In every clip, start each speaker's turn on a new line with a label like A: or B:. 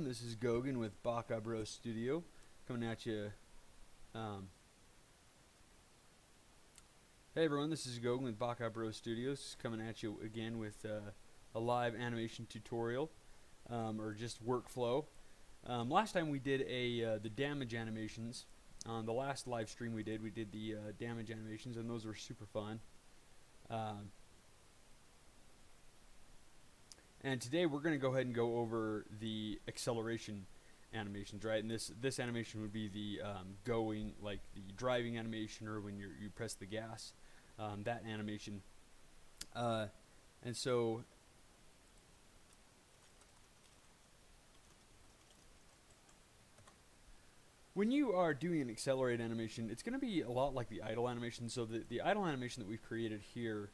A: This is Gogan with Baka Studio coming at you. Hey everyone, this is Gogan with Baka Studios coming at you again with a live animation tutorial or just workflow. Last time we did the damage animations. On the last live stream we did the damage animations, and those were super fun. And today we're going to go ahead and go over the acceleration animations, right? And this animation would be the going, like the driving animation, or when you press the gas, that animation. And so when you are doing an accelerate animation, it's going to be a lot like the idle animation. So the idle animation that we've created here,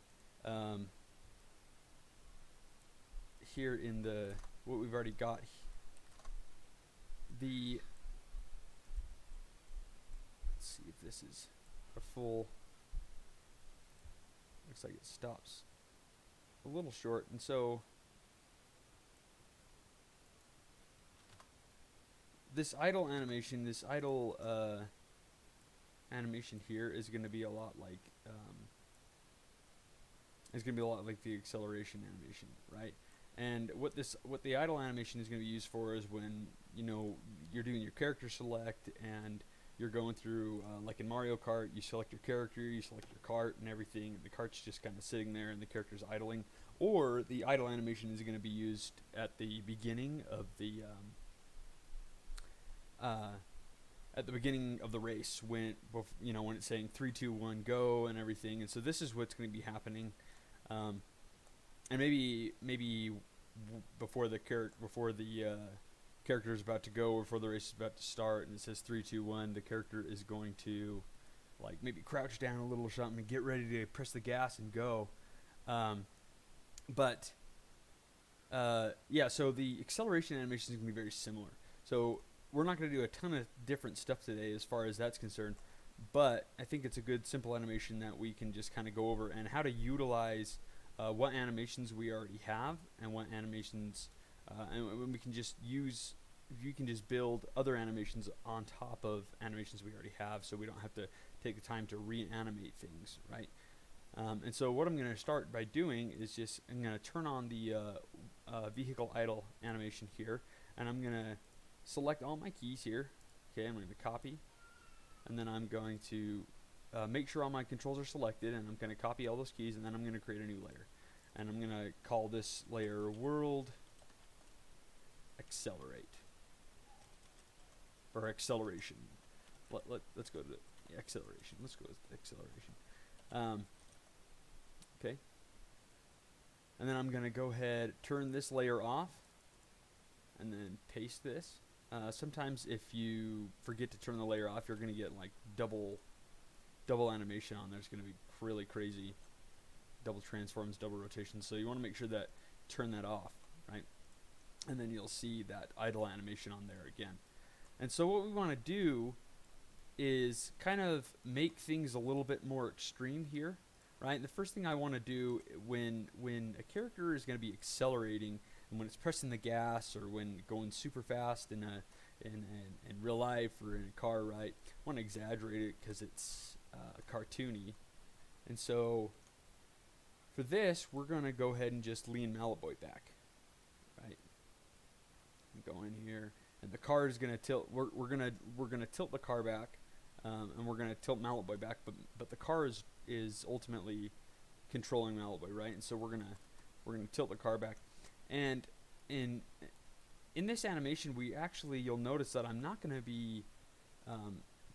A: here in what we've already got, let's see if this is a full, looks like it stops a little short, and so this idle animation, animation here is going to be a lot like the acceleration animation, right? And what the idle animation is going to be used for is when you're doing your character select and you're going through, like in Mario Kart, you select your character, you select your cart and everything, and the cart's just kind of sitting there and the character's idling. Or the idle animation is going to be used at the beginning of the race, when when it's saying 3, 2, 1, go and everything. And so this is what's going to be happening. And maybe before the character is about to go, or before the race is about to start, and it says 3, 2, 1, the character is going to like maybe crouch down a little or something and get ready to press the gas and go. Yeah, so the acceleration animation is going to be very similar. So we're not going to do a ton of different stuff today as far as that's concerned, but I think it's a good simple animation that we can just kind of go over, and how to utilize what animations we already have, and what animations, and we can just use, you can just build other animations on top of animations we already have, so we don't have to take the time to reanimate things, right? And so what I'm going to start by doing is just, I'm going to turn on the vehicle idle animation here, and I'm going to select all my keys here. Okay, I'm going to copy, and then I'm going to make sure all my controls are selected, and I'm going to copy all those keys, and then I'm going to create a new layer. And I'm going to call this layer World Accelerate, or Acceleration. Let's go to the acceleration. Let's go with acceleration. Okay. And then I'm going to go ahead, turn this layer off, and then paste this. Sometimes if you forget to turn the layer off, you're going to get like double animation on there. It's going to be really crazy. Double transforms, double rotations. So you want to make sure that turn that off, right? And then you'll see that idle animation on there again. And so what we want to do is kind of make things a little bit more extreme here, right? And the first thing I want to do when a character is going to be accelerating, and when it's pressing the gas, or when going super fast in real life or in a car, right? I want to exaggerate it because it's cartoony. And so for this, we're going to go ahead and just lean Mallet Boy back, right? Go in here, and the car is going to tilt. We're gonna tilt the car back, and we're going to tilt Mallet Boy back. But the car is ultimately controlling Mallet Boy, right? And so we're gonna tilt the car back. And in this animation, you'll notice that I'm not going to be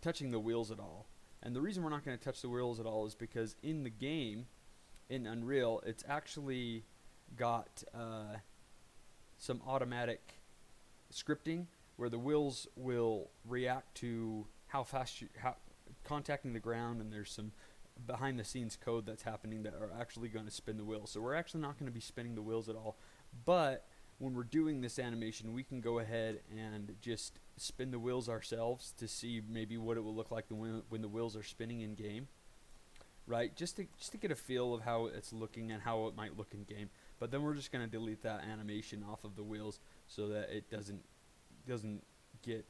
A: touching the wheels at all. And the reason we're not going to touch the wheels at all is because in the game, in Unreal, it's actually got some automatic scripting where the wheels will react to how fast contacting the ground, and there's some behind the scenes code that's happening that are actually going to spin the wheels. So we're actually not going to be spinning the wheels at all. But when we're doing this animation, we can go ahead and just spin the wheels ourselves to see maybe what it will look like when the wheels are spinning in game, right? Just to get a feel of how it's looking and how it might look in game. But then we're just going to delete that animation off of the wheels so that it doesn't doesn't get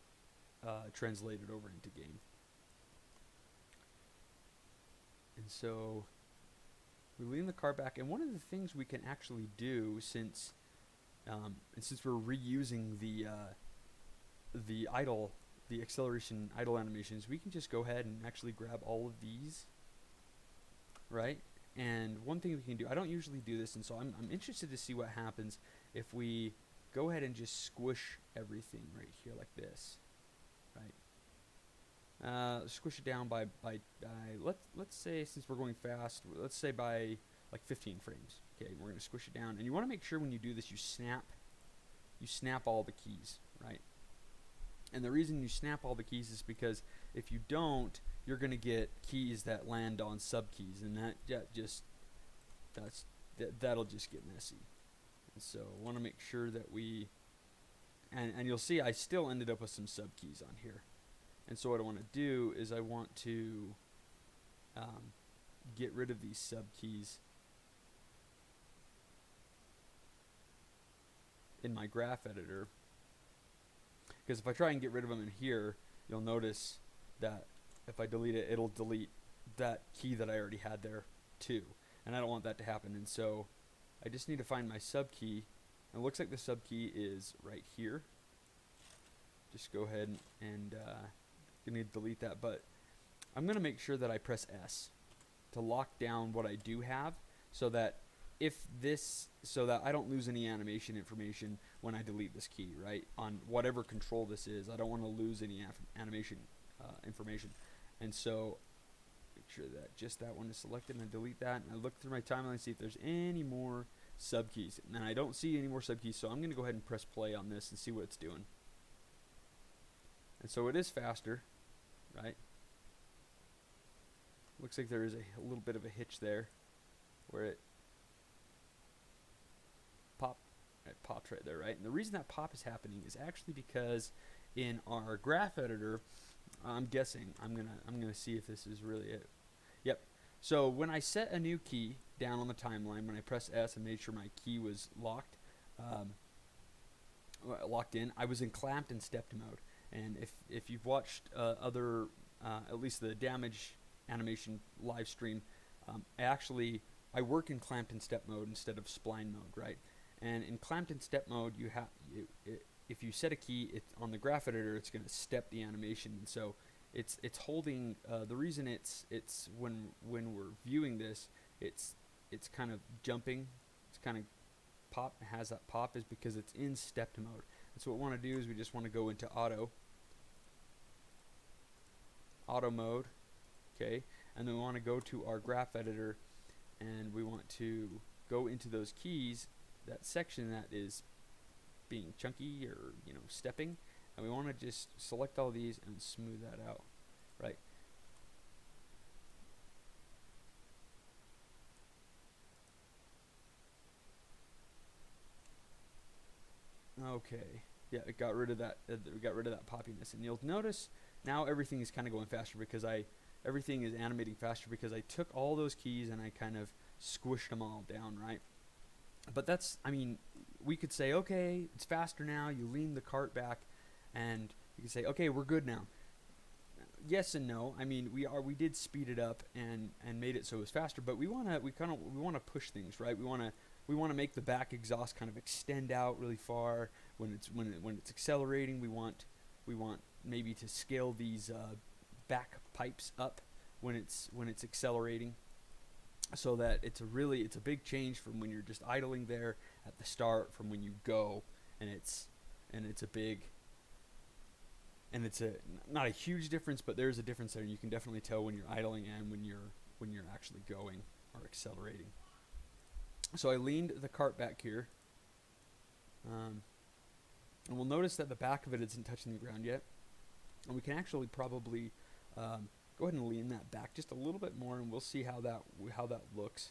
A: translated over into game. And so we lean the car back, and one of the things we can actually do, since we're reusing the acceleration idle animations, we can just go ahead and actually grab all of these, right? And one thing we can do, I don't usually do this, and so I'm interested to see what happens if we go ahead and just squish everything right here like this, right? Squish it down by let's say, since we're going fast, let's say by like 15 frames. Okay, we're gonna squish it down, and you want to make sure when you do this, you snap all the keys, right? And the reason you snap all the keys is because if you don't, you're gonna get keys that land on sub keys, and that'll just get messy. And so I want to make sure that we, and you'll see I still ended up with some sub keys on here. And so what I want to do is I want to get rid of these sub keys in my graph editor, because if I try and get rid of them in here, you'll notice that if I delete it, it'll delete that key that I already had there too, and I don't want that to happen. And so I just need to find my sub key, and it looks like the sub key is right here. Just go ahead and you need to delete that, but I'm gonna make sure that I press S to lock down what I do have, so that I don't lose any animation information when I delete this key, right? On whatever control this is, I don't want to lose any animation information. And so make sure that just that one is selected, and I delete that, and I look through my timeline and see if there's any more sub keys. And I don't see any more sub keys, so I'm going to go ahead and press play on this and see what it's doing. And so it is faster, right? Looks like there is a little bit of a hitch there where it popped right there, right? And the reason that pop is happening is actually because in our graph editor, I'm guessing, I'm gonna see if this is really it. Yep. So when I set a new key down on the timeline, when I press S and made sure my key was locked in, I was in clamped and stepped mode. And if you've watched other, at least the damage animation live stream, I work in clamped and step mode instead of spline mode, right? And in clamped and step mode, if you set a key on the graph editor, it's going to step the animation, and so it's holding. The reason it's when we're viewing this, it's kind of jumping, it's kind of has that pop, is because it's in stepped mode. And so what we want to do is we just want to go into auto mode, okay, and then we want to go to our graph editor, and we want to go into those keys, that section that is being chunky or stepping, and we want to just select all these and smooth that out, right? Okay, yeah, it got rid of that. We got rid of that poppiness, and you'll notice now everything is kind of going faster because everything is animating faster because I took all those keys and I kind of squished them all down, right? But that's, I mean, we could say, okay, it's faster now. You lean the cart back, and you can say, okay, we're good now. Yes and no. I mean, we did speed it up and made it so it was faster, but we want to push things, right? We want to make the back exhaust kind of extend out really far when it's accelerating. We want maybe to scale these back pipes up when it's accelerating, so that it's a big change from when you're just idling there at the start, from when you go, and it's not a huge difference, but there's a difference there. You can definitely tell when you're idling and when you're actually going or accelerating. So I leaned the cart back here, and we'll notice that the back of it isn't touching the ground yet, and we can actually probably go ahead and lean that back just a little bit more, and we'll see how that looks.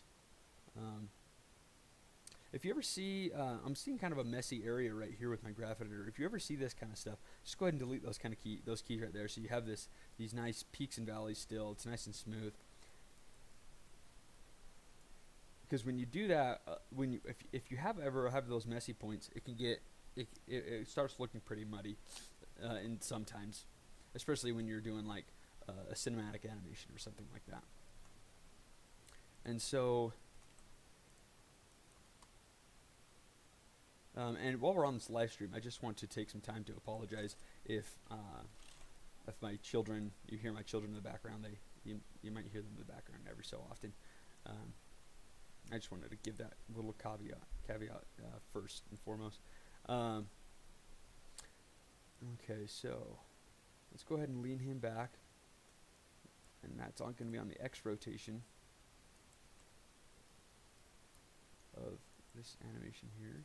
A: If you ever see, I'm seeing kind of a messy area right here with my graph editor. If you ever see this kind of stuff, just go ahead and delete those keys right there, so you have these nice peaks and valleys still. It's nice and smooth. Because when you do that, if you ever have those messy points, it can get it starts looking pretty muddy, and sometimes, especially when you're doing like a cinematic animation or something like that. And so, and while we're on this live stream, I just want to take some time to apologize if my children, you hear my children in the background. You might hear them in the background every so often. I just wanted to give that little caveat first and foremost. Okay, so let's go ahead and lean him back, and that's going to be on the X rotation of this animation here.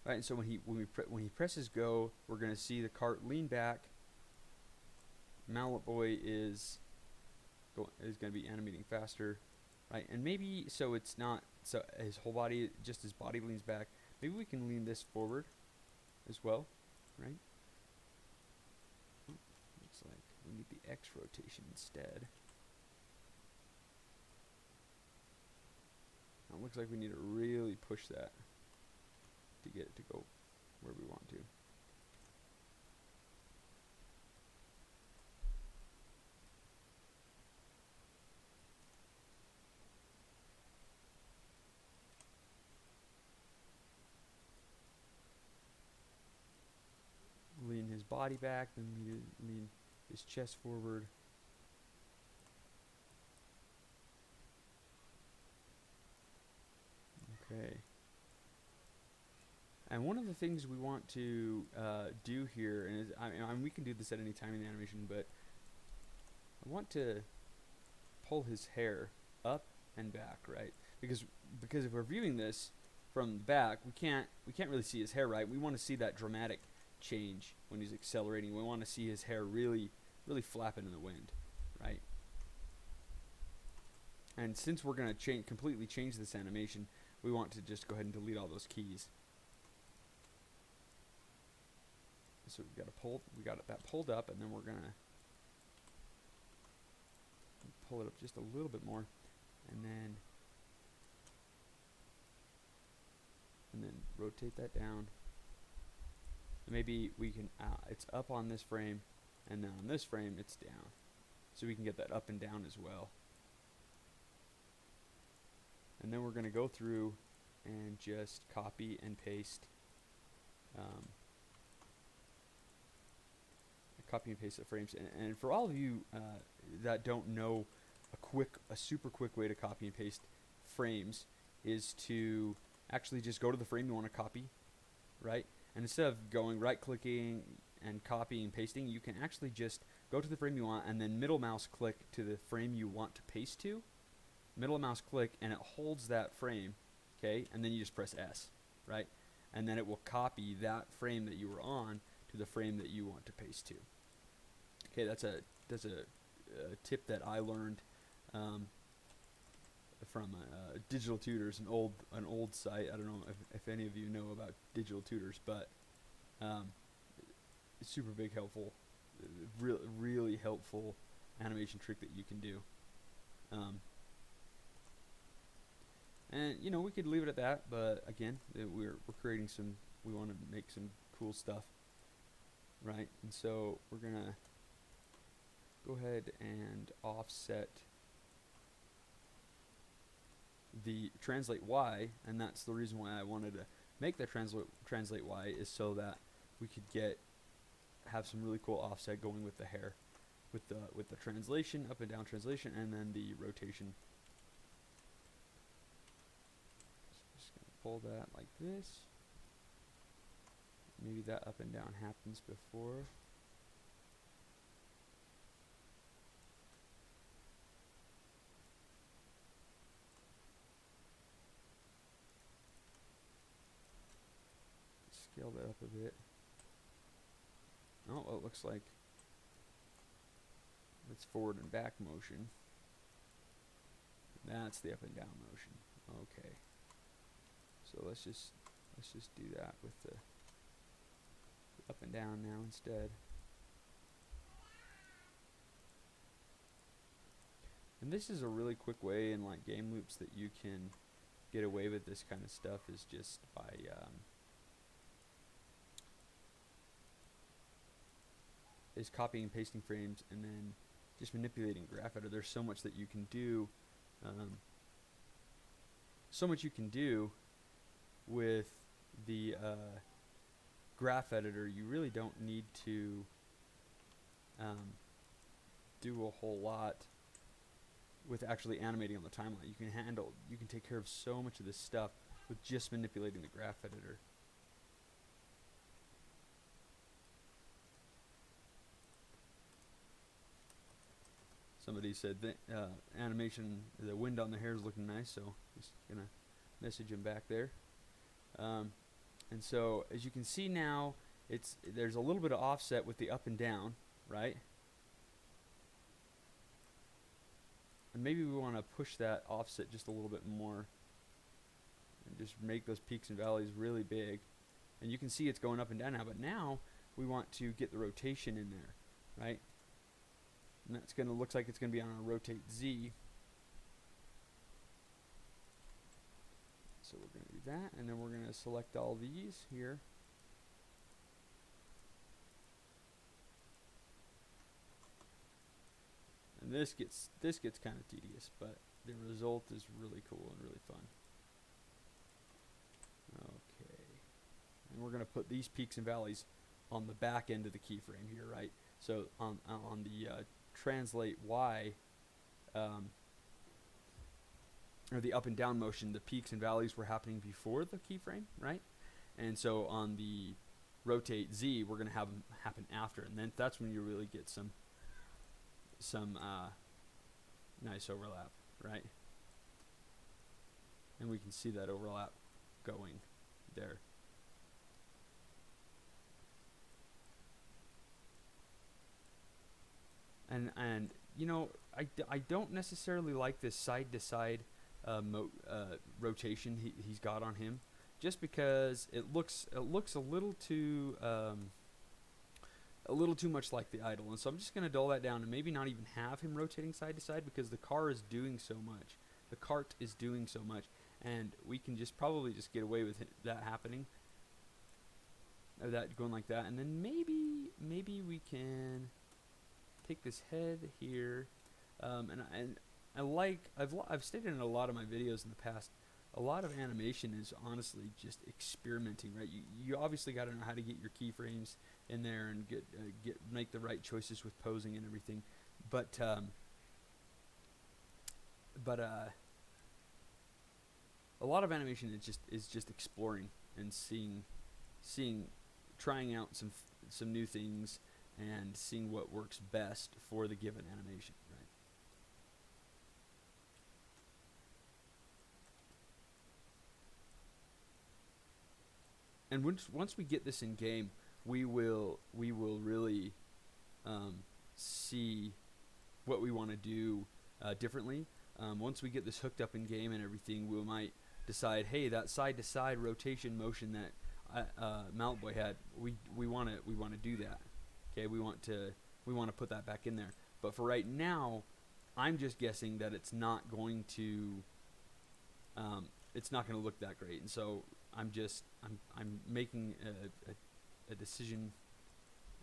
A: Right, and so when he presses go, we're going to see the cart lean back. Mallet Boy is going to be animating faster, right? And maybe so it's not so his whole body, just his body leans back. Maybe we can lean this forward as well, right? Looks like we need the X rotation instead. Now it looks like we need to really push that to get it to go where we want to. Lean his body back, then lean his chest forward. Okay. And one of the things we want to do here, and I mean, we can do this at any time in the animation, but I want to pull his hair up and back, right? Because if we're viewing this from the back, we can't really see his hair, right? We want to see that dramatic change when he's accelerating. We want to see his hair really flapping in the wind, right? And since we're going to completely change this animation, we want to just go ahead and delete all those keys. So we got that pulled up, and then we're gonna pull it up just a little bit more, and then rotate that down. And maybe we can it's up on this frame, and then on this frame it's down, so we can get that up and down as well. And then we're gonna go through and just copy and paste. Copy and paste the frames, and for all of you that don't know, a super quick way to copy and paste frames is to actually just go to the frame you want to copy, right? And instead of going right-clicking and copying and pasting, you can actually just go to the frame you want and then middle mouse click to the frame you want to paste to. Middle mouse click, and it holds that frame, okay? And then you just press S, right? And then it will copy that frame that you were on to the frame that you want to paste to. Okay, that's a tip that I learned from Digital Tutors, an old site. I don't know if any of you know about Digital Tutors, but it's super big, helpful, really helpful animation trick that you can do. And you know, we could leave it at that, but again, we're creating some. We want to make some cool stuff, right? And so we're gonna go ahead and offset the translate Y, and that's the reason why I wanted to make the translate Y, is so that we could have some really cool offset going with the hair, with the translation, up and down translation, and then the rotation. So just gonna pull that like this. Maybe that up and down happens before. Scale that up a bit. Oh, well, it looks like it's forward and back motion. That's the up and down motion. Okay. So let's just do that with the up and down now instead. And And this is a really quick way in like game loops that you can get away with this kind of stuff, is just by is copying and pasting frames and then just manipulating graph editor. There's so much that you can do, with the graph editor. You really don't need to do a whole lot with actually animating on the timeline. You can take care of so much of this stuff with just manipulating the graph editor. Somebody said that animation, the wind on the hair is looking nice, so just gonna message him back there. And so as you can see now, there's a little bit of offset with the up and down, right? And maybe we want to push that offset just a little bit more and just make those peaks and valleys really big. And you can see it's going up and down now, but now we want to get the rotation in there, right? And that's going to look like it's going to be on a rotate Z. So we're going to do that, and then we're going to select all these here. And this gets kind of tedious, but the result is really cool and really fun. Okay, and we're going to put these peaks and valleys on the back end of the keyframe here, right? So on the translate Y, or the up and down motion, the peaks and valleys were happening before the keyframe, right? And so on the rotate Z, we're going to have them happen after, and then that's when you really get some nice overlap, right? And we can see that overlap going there. And you know, I don't necessarily like this side to side rotation he's got on him, just because it looks a little too much like the idle. And so I'm just going to dull that down and maybe not even have him rotating side to side, because the car is doing so much. The cart is doing so much, and we can probably just get away with that happening, or that going like that. And then maybe we can take this head here, and I've stated in a lot of my videos in the past, a lot of animation is honestly just experimenting, right? You obviously got to know how to get your keyframes in there and make the right choices with posing and everything, but a lot of animation is just exploring and trying out some new things and seeing what works best for the given animation, right? And once we get this in game, we will really see what we want to do differently. Once we get this hooked up in game and everything, we might decide, hey, that side to side rotation motion that Mallet Boy had, we want to do that. Okay, we want to put that back in there. But for right now, I'm just guessing that it's not going to look that great, and so I'm making a decision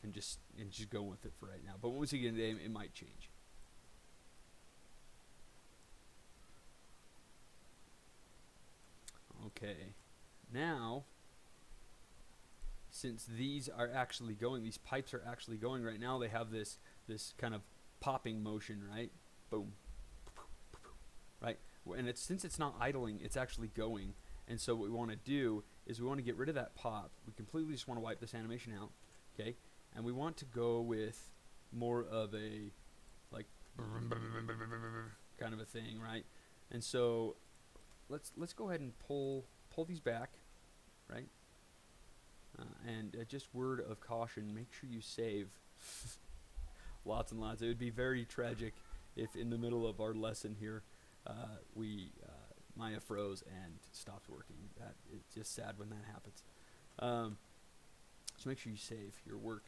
A: and just going with it for right now. But once we get into game, it might change. Okay, now, since these are actually going, these pipes are actually going right now, they have this kind of popping motion, right? Boom, right? And since it's not idling, it's actually going. And so what we want to do is we want to get rid of that pop. We completely just want to wipe this animation out, okay? And we want to go with more of a like kind of a thing, right? And so let's go ahead and pull these back, right? And just word of caution, make sure you save lots and lots. It would be very tragic if in the middle of our lesson here Maya froze and stopped working. It's just sad when that happens. So make sure you save your work.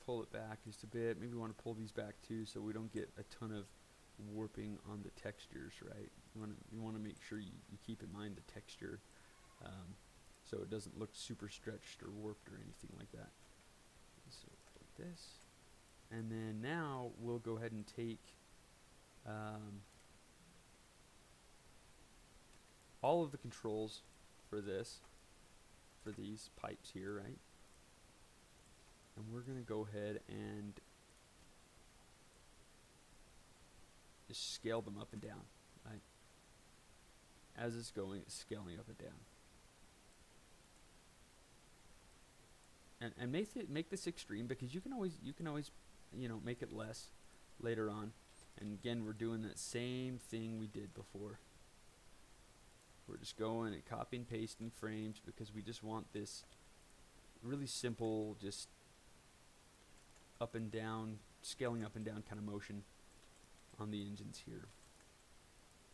A: pull it back just a bit. Maybe we want to pull these back too, so we don't get a ton of warping on the textures, right? You want to make sure you keep in mind the texture, so it doesn't look super stretched or warped or anything like that. So like this, and then now we'll go ahead and take all of the controls for these pipes here, right? And we're going to go ahead and just scale them up and down, right? As it's going, it's scaling up and down. And make this extreme, because you can always make it less later on. And again, we're doing that same thing we did before. We're just going and copying and pasting frames, because we just want this really simple, just up and down, scaling up and down kind of motion on the engines here,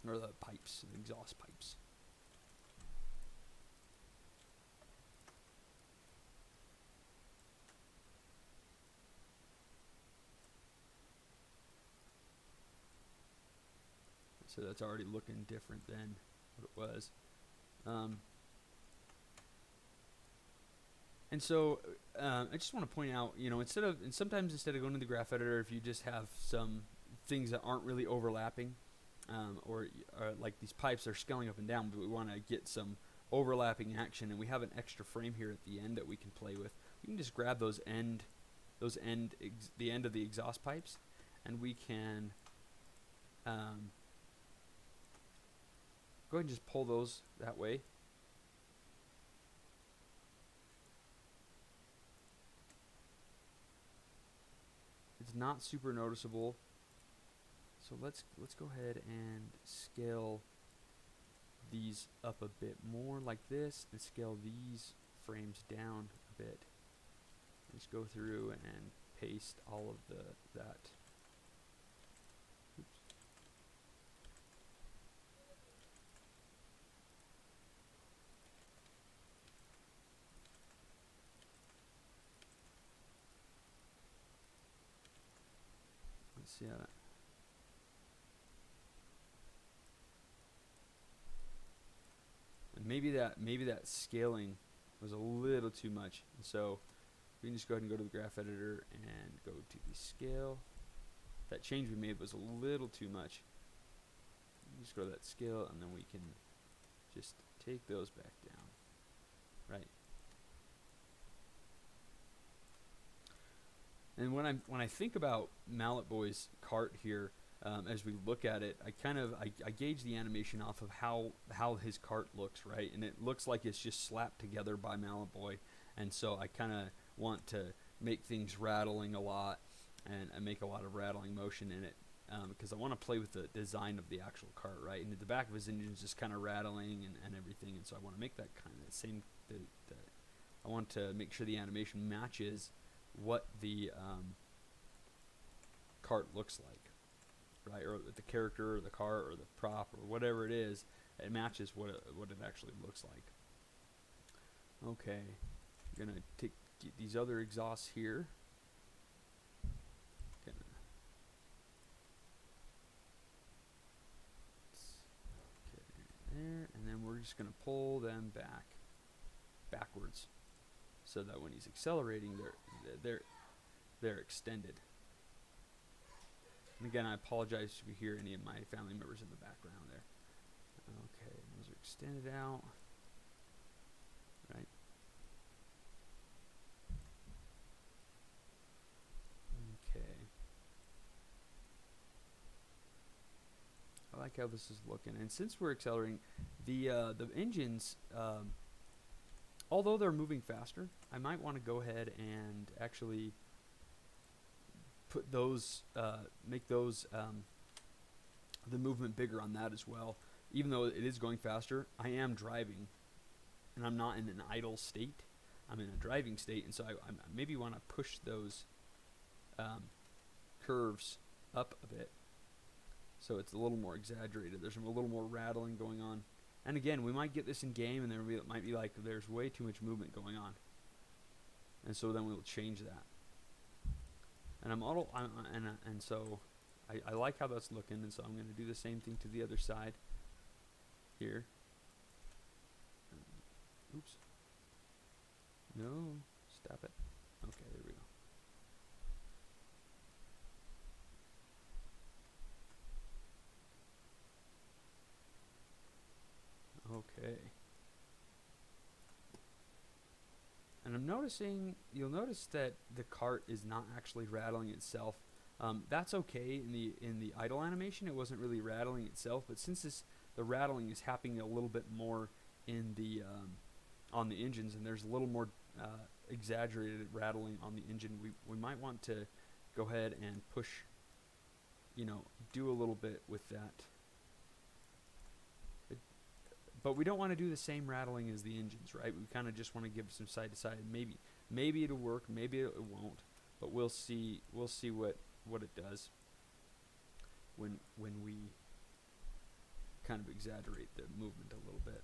A: or the pipes, the exhaust pipes. So that's already looking different than what it was. And so I just want to point out, sometimes instead of going to the graph editor, if you just have some things that aren't really overlapping, or like these pipes are scaling up and down, but we want to get some overlapping action, and we have an extra frame here at the end that we can play with. We can just grab the end of the exhaust pipes, and we can go ahead and just pull those that way. It's not super noticeable. So let's go ahead and scale these up a bit more like this, and scale these frames down a bit. Just go through and paste all of that. Oops. Let's see how that. And maybe that scaling was a little too much. And so we can just go ahead and go to the graph editor and go to the scale. That change we made was a little too much. Just go to that scale, and then we can just take those back down, right? And when I think about Mallet Boy's cart here, as we look at it, I gauge the animation off of how his cart looks, right? And it looks like it's just slapped together by Mallet Boy, and so I kind of want to make things rattling a lot, and make a lot of rattling motion in it, because I want to play with the design of the actual cart, right? And the back of his engine is just kind of rattling and everything, and so I want to make that kind of same. I want to make sure the animation matches what the cart looks like, right? Or the character, or the cart, or the prop, or whatever it is. It matches what it actually looks like. Okay, I'm gonna get these other exhausts here. There, and then we're just going to pull them backwards, so that when he's accelerating, they're extended. And again, I apologize if you hear any of my family members in the background there. Okay, those are extended out, right? Okay. I like how this is looking, and since we're accelerating, the engines, although they're moving faster, I might want to go ahead and actually put those, make those the movement bigger on that as well. Even though it is going faster, I am driving, and I'm not in an idle state. I'm in a driving state, and so I maybe want to push those curves up a bit, so it's a little more exaggerated. There's a little more rattling going on. And again, we might get this in game, and there might be like there's way too much movement going on. And so then we'll change that. And and so I like how that's looking, and so I'm going to do the same thing to the other side here. Oops. No, stop it. Okay, there we go. Okay. And I'm noticing, you'll notice that the cart is not actually rattling itself. That's okay in the idle animation. It wasn't really rattling itself, but since the rattling is happening a little bit more in the on the engines, and there's a little more exaggerated rattling on the engine, we might want to go ahead and push, do a little bit with that. But we don't want to do the same rattling as the engines, right? We kind of just want to give some side to side. Maybe it'll work, maybe it won't, but we'll see what it does when we kind of exaggerate the movement a little bit.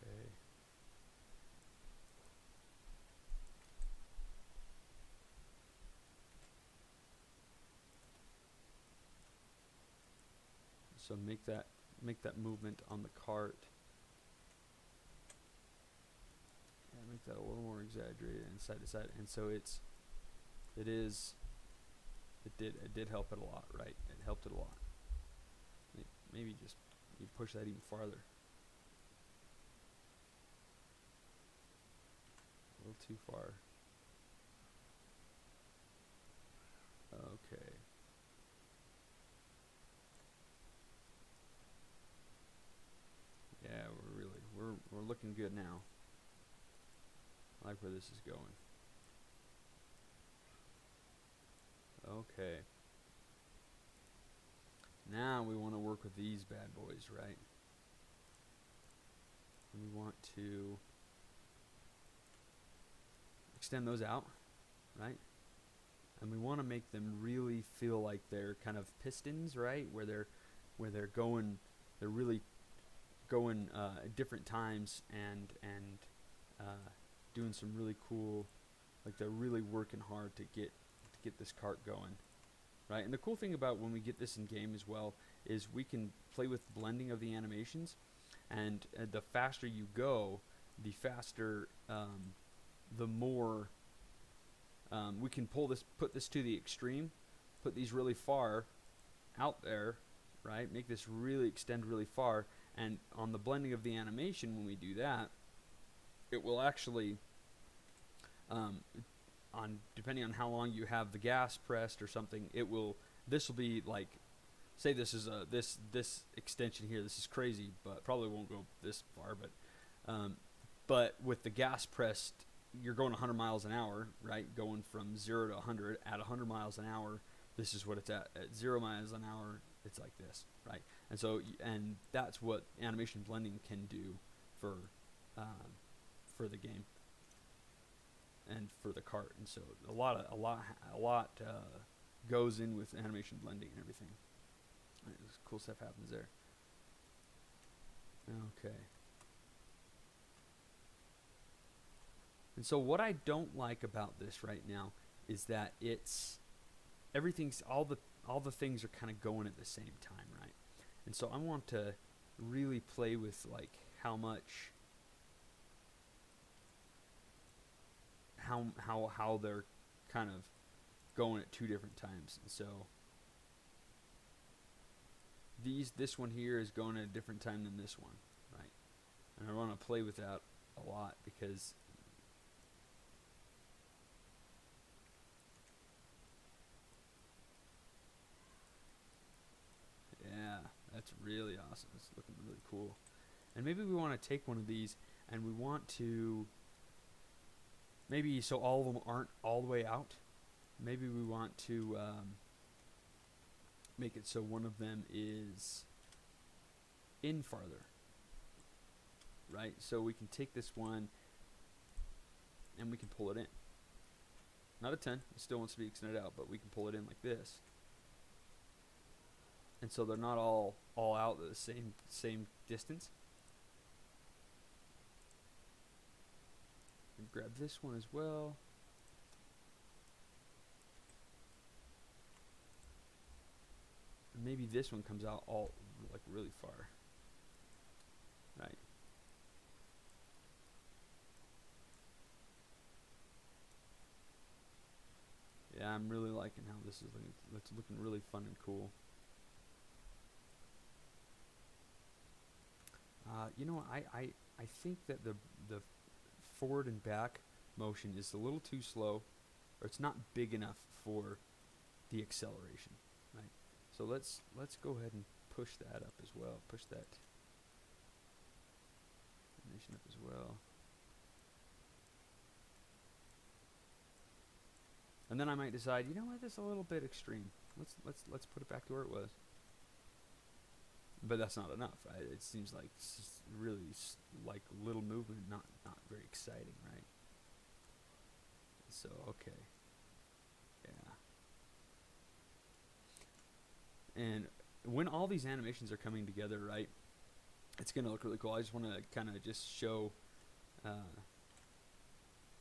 A: Okay. So make that movement on the cart. Yeah, make that a little more exaggerated and side to side. And so it did help it a lot, right? It helped it a lot. Maybe just you push that even farther. A little too far. Okay. Yeah, we're looking good now. I like where this is going. Okay. Now we want to work with these bad boys, right? And we want to extend those out, right? And we want to make them really feel like they're kind of pistons, right? Where they're really going at different times and doing some really cool, like they're really working hard to get this cart going, right? And the cool thing about when we get this in game as well is we can play with blending of the animations, and the faster you go, the faster, the more we can put this to the extreme, put these really far out there, right? Make this really extend really far, and on the blending of the animation, when we do that, it will actually, depending on how long you have the gas pressed or something, this will be like, say this is this extension here. This is crazy, but probably won't go this far. But with the gas pressed, you're going 100 miles an hour, right? Going from 0 to 100 at 100 miles an hour. This is what it's at. At 0 miles an hour, it's like this, right? And so, and that's what animation blending can do for the game and for the cart. And so a lot goes in with animation blending and everything. Right, cool stuff happens there. Okay. And so what I don't like about this right now is that all the things are kind of going at the same time, right? And so I want to really play with like how they're kind of going at two different times. And so this one here is going at a different time than this one, right? And I want to play with that a lot because yeah, that's really awesome. It's looking really cool. And maybe we want to take one of these and we want to maybe so all of them aren't all the way out. Maybe we want to make it so one of them is in farther, right? So we can take this one and we can pull it in. Not a 10, it still wants to be extended out, but we can pull it in like this. And so they're not all out at the same distance. And grab this one as well. And maybe this one comes out all like really far. Right. Yeah, I'm really liking how this is looking. It's looking really fun and cool. You know, I think that the forward and back motion is a little too slow, or it's not big enough for the acceleration, right? So let's go ahead and push that up as well. Push that animation up as well. And then I might decide, you know what, this is a little bit extreme. Let's put it back to where it was. But that's not enough, right? It seems like it's just really like little movement, not very exciting, right? So okay, yeah. And when all these animations are coming together, right, it's gonna look really cool. I just want to kind of just show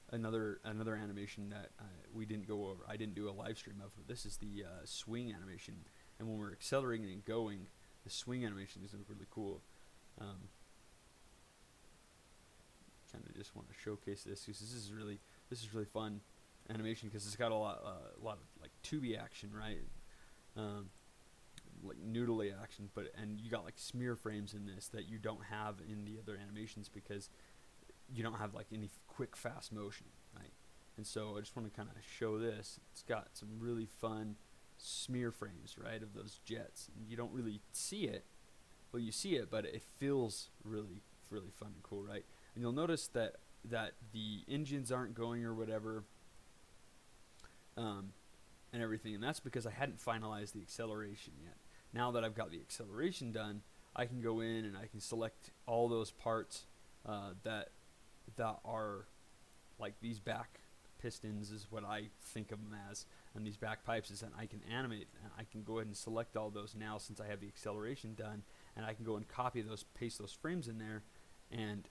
A: another animation that we didn't go over. I didn't do a live stream of. This is the swing animation, and when we're accelerating and going, the swing animation is really cool. Kind of just want to showcase this because this is really fun animation because it's got a lot of like tubey action, right? Like noodly action, and you got like smear frames in this that you don't have in the other animations because you don't have like any quick fast motion, right? And so I just want to kind of show this. It's got some really fun smear frames, right, of those jets, and you don't really see it. Well, you see it, but it feels really fun and cool, right? And you'll notice that the engines aren't going or whatever, and everything, and that's because I hadn't finalized the acceleration yet. Now that I've got the acceleration done, I can go in and I can select all those parts that are like these back pistons is what I think of them as, and these back pipes is that I can animate. I can go ahead and select all those now since I have the acceleration done, and I can go and copy those, paste those frames in there, and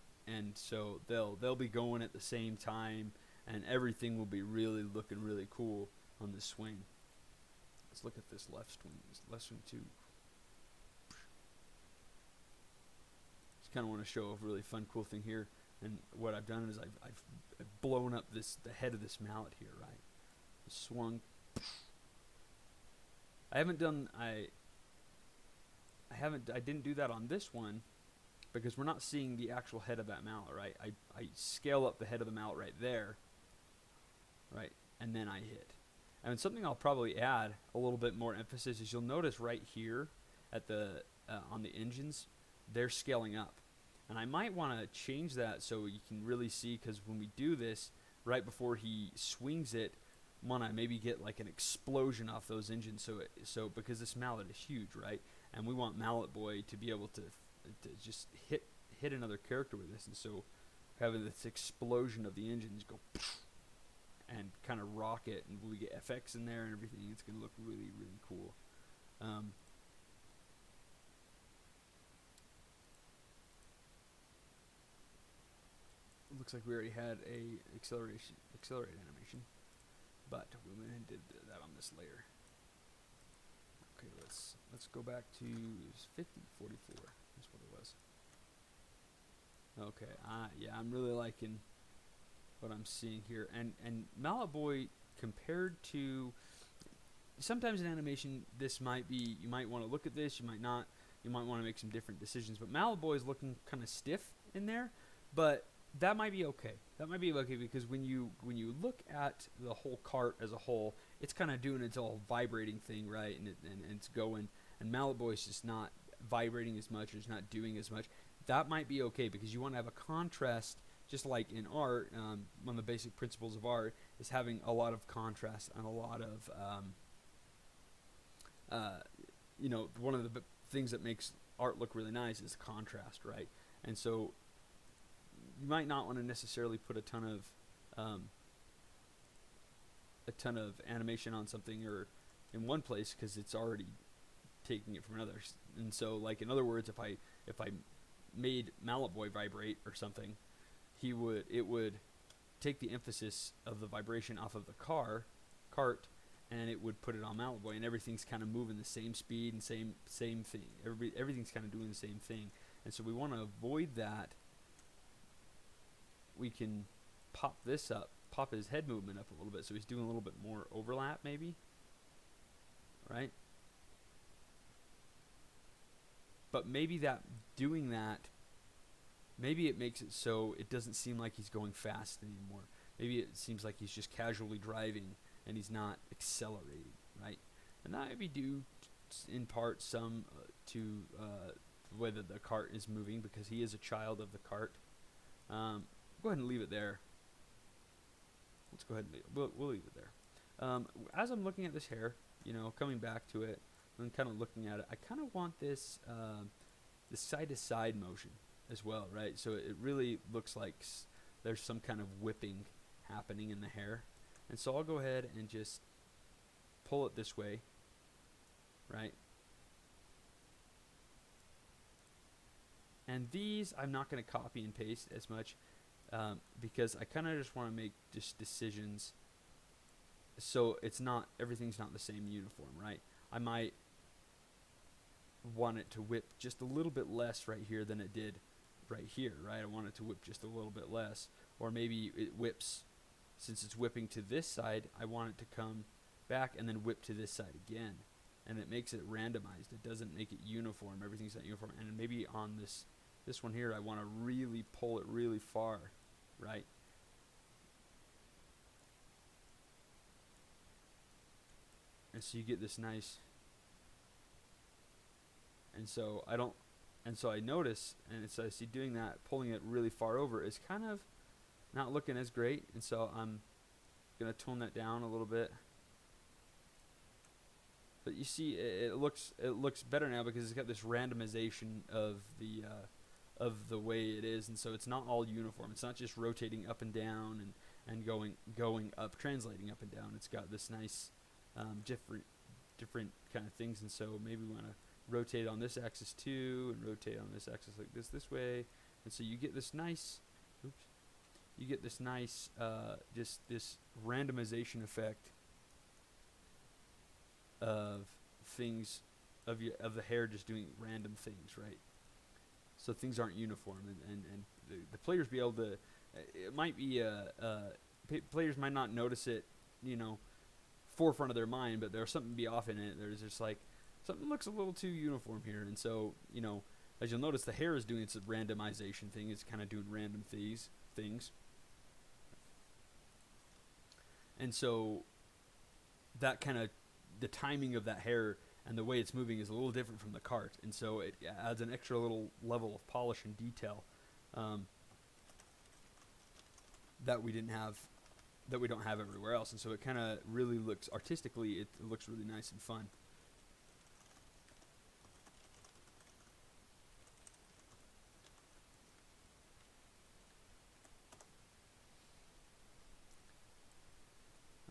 A: so they'll be going at the same time, and everything will be really looking really cool on this swing. Let's look at this left swing 2. Just kind of want to show a really fun, cool thing here. And what I've done is I've blown up the head of this mallet here, right? Swung. I didn't do that on this one because we're not seeing the actual head of that mallet, right? I scale up the head of the mallet right there, right? And then I hit. And something I'll probably add a little bit more emphasis is you'll notice right here at the on the engines, they're scaling up. And I might want to change that so you can really see, because when we do this, right before he swings it, want to maybe get like an explosion off those engines. So because this mallet is huge, right? And we want Mallet Boy to be able to just hit another character with this. And so having this explosion of the engines go and kind of rock it, and we get FX in there and everything, it's going to look really, really cool. Looks like we already had a accelerate animation, but we went and did that on this layer. Okay, let's go back to 5044. That's what it was. Okay, yeah, I'm really liking what I'm seeing here, and Mallet Boy compared to sometimes in animation, this might be, you might want to look at this, you might not, you might want to make some different decisions, but Mallet Boy is looking kind of stiff in there, but that might be okay. That might be okay because when you look at the whole cart as a whole, it's kind of doing its all vibrating thing, right? And it's going. And Mallet Boy is just not vibrating as much, or it's not doing as much. That might be okay because you want to have a contrast, just like in art. One of the basic principles of art is having a lot of contrast and a lot of, one of the things that makes art look really nice is contrast, right? And so you might not want to necessarily put a ton of animation on something or in one place because it's already taking it from another. And so, like, in other words, if I made Mallet Boy vibrate or something, it would take the emphasis of the vibration off of the cart, and it would put it on Mallet Boy, and everything's kind of moving the same speed and same thing. Everything's kind of doing the same thing, and so we want to avoid that. We can pop this up, pop his head movement up a little bit, so he's doing a little bit more overlap, maybe. Right? But maybe doing that, maybe it makes it so it doesn't seem like he's going fast anymore. Maybe it seems like he's just casually driving and he's not accelerating, right? And that may be due in part some to the way that the cart is moving, because he is a child of the cart. Go ahead and leave it there. Let's go ahead and we'll leave it there. As I'm looking at this hair, coming back to it and kind of looking at it, I kind of want this side-to-side motion as well, right? So it really looks like there's some kind of whipping happening in the hair. And so I'll go ahead and just pull it this way, right? And these I'm not going to copy and paste as much because I kind of just want to make just decisions so everything's not the same uniform, right? I might want it to whip just a little bit less right here than it did right here, right? I want it to whip just a little bit less. Or maybe it whips, since it's whipping to this side, I want it to come back and then whip to this side again. And it makes it randomized. It doesn't make it uniform. Everything's not uniform. And maybe on this one here, I want to really pull it really far, right? And so you get this nice, and so I notice, and so I see doing that, pulling it really far over is kind of not looking as great, and so I'm gonna tone that down a little bit. But you see, it looks better now because it's got this randomization of the way it is, and so it's not all uniform. It's not just rotating up and down and going up, translating up and down. It's got this nice different kind of things, and so maybe we want to rotate on this axis too, and rotate on this axis like this way, and so you get this nice, just this randomization effect of things of the hair just doing random things, right? So things aren't uniform, and the players be able to. It might be players might not notice it, forefront of their mind, but there's something be off in it. There's just like something looks a little too uniform here, and so as you'll notice, the hair is doing its randomization thing. It's kind of doing random things, and so that kind of the timing of that hair and the way it's moving is a little different from the cart, and so it adds an extra little level of polish and detail that we don't have everywhere else, and so it kind of really looks artistically, it looks really nice and fun.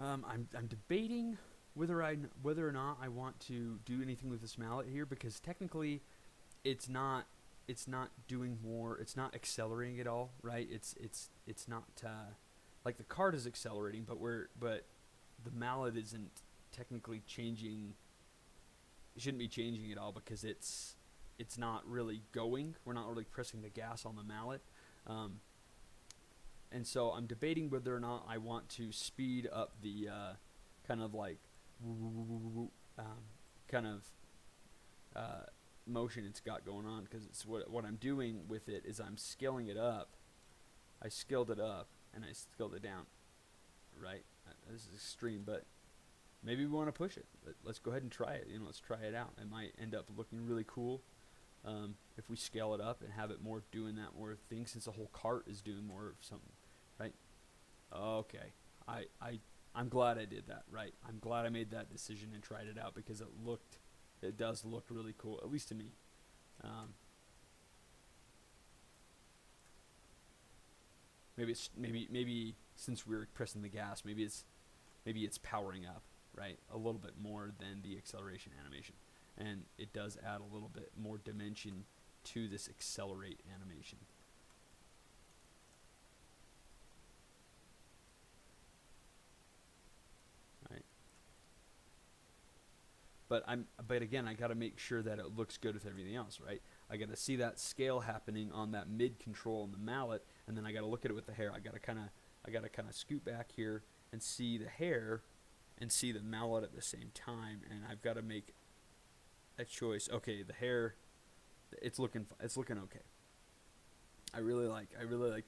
A: I'm debating whether or not I want to do anything with this mallet here, because technically it's not doing more, it's not accelerating at all, right? It's not like the cart is accelerating, but the mallet isn't technically changing. It shouldn't be changing at all because it's not really going. We're not really pressing the gas on the mallet. And so I'm debating whether or not I want to speed up the kind of like motion it's got going on, because it's what I'm doing with it is I'm scaling it up. I scaled it up and I scaled it down, right? This is extreme, but maybe we want to push it. Let's go ahead and try it. Let's try it out. It might end up looking really cool if we scale it up and have it more doing that more thing, since the whole cart is doing more of something, right? Okay, I'm glad I did that, right? I'm glad I made that decision and tried it out, because it does look really cool, at least to me. maybe since we're pressing the gas, maybe it's powering up, right, a little bit more than the acceleration animation, and it does add a little bit more dimension to this accelerate animation. Right. But again, I got to make sure that it looks good with everything else, right? I got to see that scale happening on that mid control on the mallet, and then I got to look at it with the hair. I got to kind of scoot back here and see the hair and see the mallet at the same time, and I've got to make a choice. Okay, the hair, it's looking okay. I really like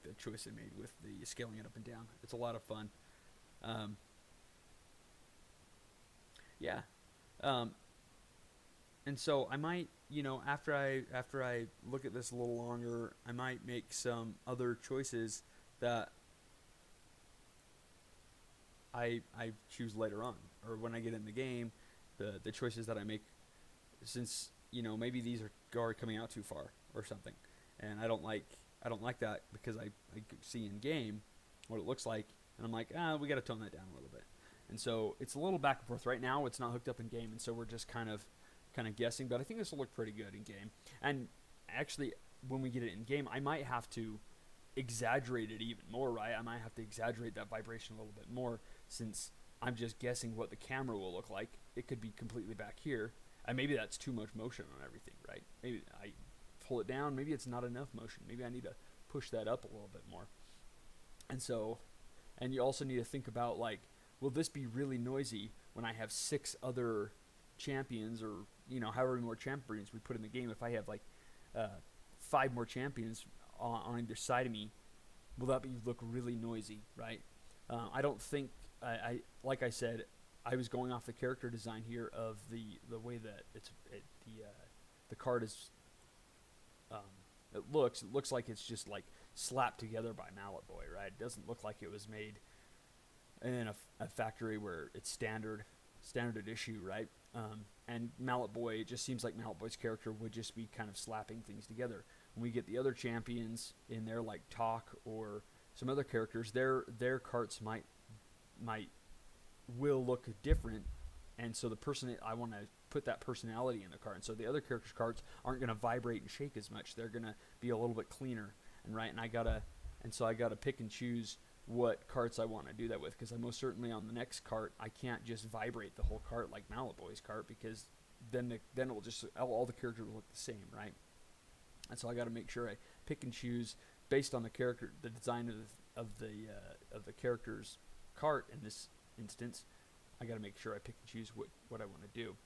A: the choice I made with the scaling it up and down. It's a lot of fun. Yeah. And so I might, after I look at this a little longer, I might make some other choices that I choose later on, or when I get in the game, the choices that I make, since maybe these are coming out too far or something, and I don't like that, because I see in game what it looks like, and I'm like, we got to tone that down a little bit. And so it's a little back and forth right now. It's not hooked up in game, and so we're just kind of guessing. But I think this will look pretty good in game. And actually, when we get it in game, I might have to exaggerate it even more, right? I might have to exaggerate that vibration a little bit more, since I'm just guessing what the camera will look like. It could be completely back here, and maybe that's too much motion on everything, right? Maybe I pull it down. Maybe it's not enough motion. Maybe I need to push that up a little bit more. And so, and you also need to think about, like, will this be really noisy when I have 6 other champions, or however many more champions we put in the game? If I have like 5 more champions on either side of me, will that look really noisy, right? I don't think I like I said, I was going off the character design here of the way that the card is. It looks like it's just like slapped together by Mallet Boy, right? It doesn't look like it was made in a factory where it's standard issue, right? And Mallet Boy, it just seems like Mallet Boy's character would just be kind of slapping things together. When we get the other champions in there, like Talk or some other characters, their carts will look different, and so the person, I want to put that personality in the cart, and so the other characters' carts aren't going to vibrate and shake as much. They're going to be a little bit cleaner, and so I gotta pick and choose what carts I want to do that with, because I most certainly on the next cart I can't just vibrate the whole cart like Mallet Boy's cart, because then it will just all the characters will look the same, right? And so I got to make sure I pick and choose based on the design of the character's cart in this instance. I got to make sure I pick and choose what I want to do.